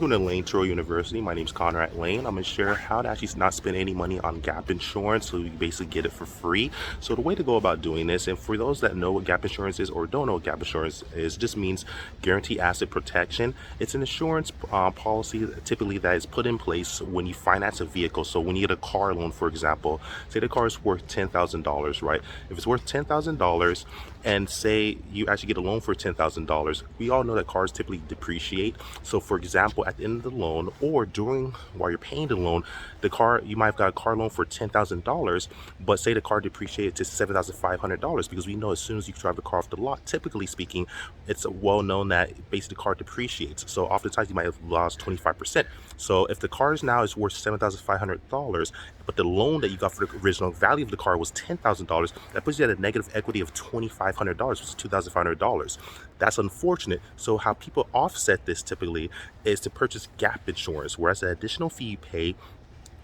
Welcome to Layn Turo University. My name is Conrad Layn. I'm going to share how to actually not spend any money on gap insurance so you basically get it for free. So the way to go about doing this, and for those that know what gap insurance is or don't know what gap insurance is, just means guaranteed asset protection. It's an insurance policy typically that is put in place when you finance a vehicle. So when you get a car loan, for example, say the car is worth $10,000, right? If it's worth $10,000 and say you actually get a loan for $10,000, we all know that cars typically depreciate. So for example, at the end of the loan or during while you're paying the loan, the car, you might have got a car loan for $10,000, but say the car depreciated to $7,500, because we know as soon as you drive the car off the lot, typically speaking, it's well known that basically the car depreciates. So oftentimes you might have lost 25%. So if the car now is worth $7,500, but the loan that you got for the original value of the car was $10,000, that puts you at a negative equity of $2,500, which is $2,500. That's unfortunate. So how people offset this typically is to purchase gap insurance, whereas an additional fee you pay,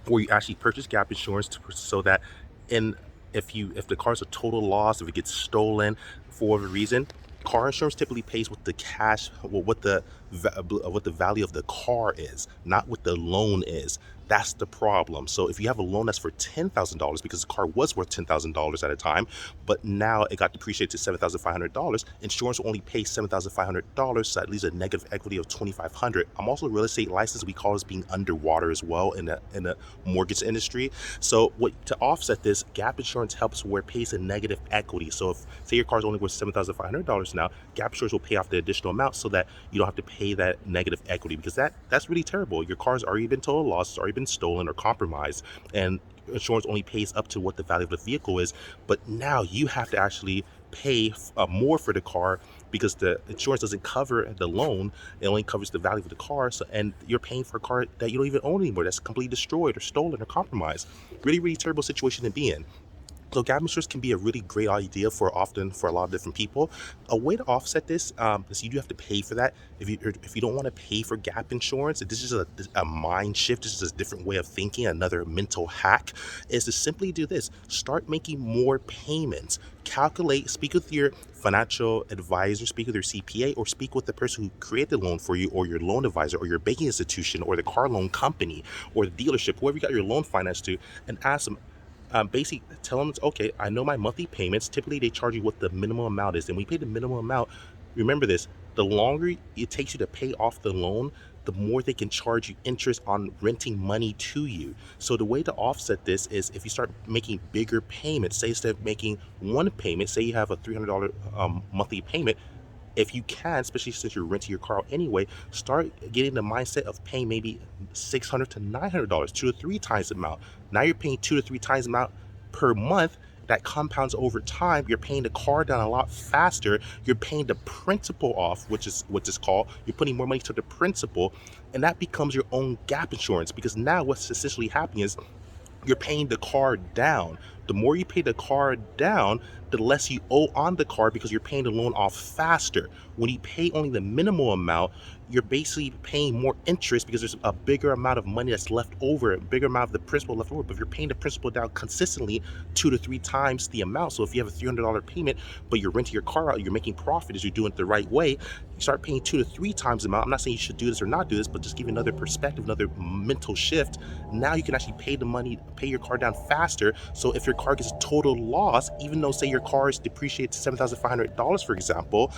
or you actually purchase gap insurance so that in if the car's a total loss, if it gets stolen for whatever reason, car insurance typically pays with the cash, well, what the value of the car is, not what the loan is. That's the problem. So if you have a loan that's for $10,000 because the car was worth $10,000 at a time, but now it got depreciated to $7,500, insurance will only pay $7,500, so that leaves a negative equity of $2,500. I'm also a real estate licensed. We call this being underwater as well in the mortgage industry. So to offset this, gap insurance helps where it pays a negative equity. So if say your car's only worth $7,500 now, gap insurance will pay off the additional amount so that you don't have to pay that negative equity, because that's really terrible. Your car's already been total loss, it's already been stolen or compromised, and insurance only pays up to what the value of the vehicle is. But now you have to actually pay more for the car because the insurance doesn't cover the loan. It only covers the value of the car. So, and you're paying for a car that you don't even own anymore, that's completely destroyed or stolen or compromised. Really, really terrible situation to be in. So gap insurance can be a really great idea for a lot of different people. A way to offset this is you do have to pay for that. If you don't want to pay for gap insurance, this is a mind shift. This is a different way of thinking. Another mental hack is to simply do this: start making more payments. Speak with your financial advisor, speak with your CPA, or speak with the person who created the loan for you, or your loan advisor, or your banking institution, or the car loan company, or the dealership, whoever you got your loan finance to, and ask them, basically tell them, okay, I know my monthly payments. Typically, they charge you what the minimum amount is. And when you pay the minimum amount, remember this: the longer it takes you to pay off the loan, the more they can charge you interest on renting money to you. So the way to offset this is if you start making bigger payments. Say instead of making one payment, say you have a $300 monthly payment, if you can, especially since you're renting your car out anyway, start getting the mindset of paying maybe $600 to $900, 2 to 3 times the amount. Now you're paying 2 to 3 times the amount per month. That compounds over time. You're paying the car down a lot faster. You're paying the principal off, which is what this called. You're putting more money to the principal, and that becomes your own gap insurance, because now what's essentially happening is you're paying the car down. The more you pay the car down, the less you owe on the car, because you're paying the loan off faster. When you pay only the minimal amount, you're basically paying more interest because there's a bigger amount of money that's left over, a bigger amount of the principal left over. But if you're paying the principal down consistently 2 to 3 times the amount, so if you have a $300 payment, but you're renting your car out, you're making profit as you're doing it the right way, you start paying 2 to 3 times the amount. I'm not saying you should do this or not do this, but just give you another perspective, another mental shift. Now you can actually pay your car down faster. So if your car gets a total loss, even though say your car is depreciated to $7,500, for example,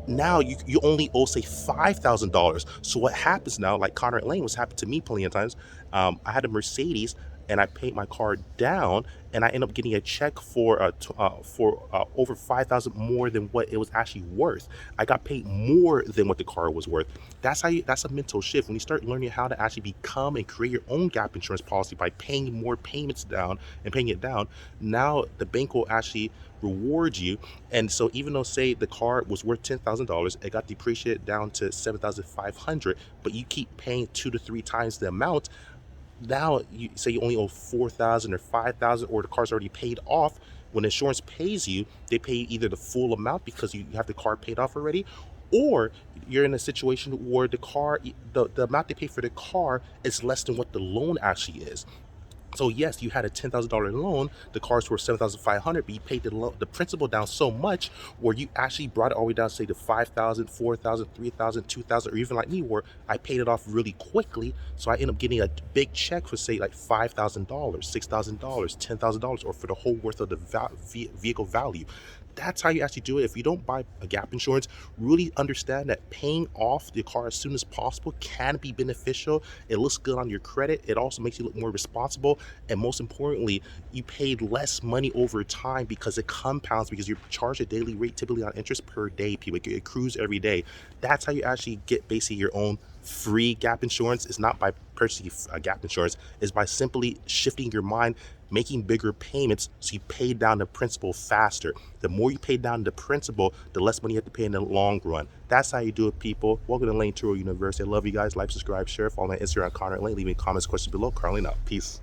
now you only owe say $5,000. So what happens now, like Conrad Layn, was happened to me plenty of times. I had a Mercedes and I paid my car down, and I ended up getting a check for over $5,000 more than what it was actually worth. I got paid more than what the car was worth. That's a mental shift when you start learning how to actually become and create your own gap insurance policy by paying more payments down and paying it down. Now the bank will actually reward you. And so even though say the car was worth $10,000, it got depreciated down to $7,500, but you keep paying 2 to 3 times the amount. Now you say you only owe $4,000 or $5,000, or the car's already paid off. When insurance pays you, they pay you either the full amount because you have the car paid off already, or you're in a situation where the amount they pay for the car is less than what the loan actually is. So yes, you had a $10,000 loan. The car's worth 7,500, but you paid the principal down so much, where you actually brought it all the way down, say to 5,000, 4,000, 3,000, 2,000, or even like me, where I paid it off really quickly. So I end up getting a big check for say like $5,000, $6,000, $10,000, or for the whole worth of the vehicle value. That's how you actually do it. If you don't buy a gap insurance, really understand that paying off the car as soon as possible can be beneficial. It looks good on your credit. It also makes you look more responsible. And most importantly, you paid less money over time because it compounds, because you charge a daily rate typically on interest per day. People, it accrues every day. That's how you actually get basically your own free gap insurance. It's not by purchasing a gap insurance, it's by simply shifting your mind, making bigger payments so you pay down the principal faster. The more you pay down the principal, the less money you have to pay in the long run. That's how you do it, people. Welcome to Layn Turo University. I love you guys. Like, subscribe, share, follow me on Instagram, Conrad Layn. Leave me comments, questions below. Currently out. Peace.